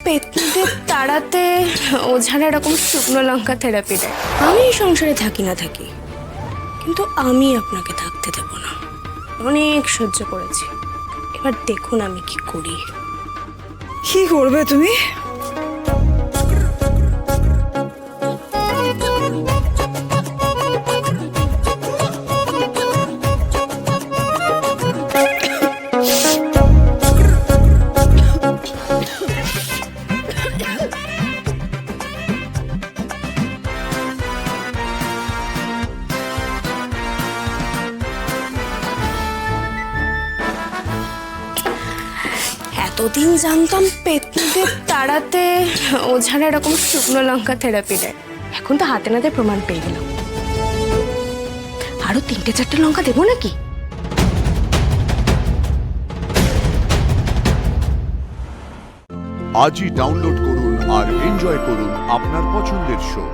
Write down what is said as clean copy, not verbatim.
পেতনিদের তাড়াতে ওঝারা এরকম শুকনো লঙ্কা থেরাপি দেয়। আমি এই সংসারে থাকি না থাকি, কিন্তু আমি আপনাকে থাকতে দেব না। অনেক সহ্য করেছি, এবার দেখুন আমি কি করি। কি করবে তুমি? এতদিন জানতাম পেতনিদের তাড়াতে ওঝারা এরকম শুকনো লঙ্কা থেরাপি দেয়, এখন তো হাতে নাতে প্রমাণ পেয়ে গেলাম। আরো 3-4টে লঙ্কা দেবো নাকি? আজই ডাউনলোড করুন আর এনজয় করুন আপনার পছন্দের শো।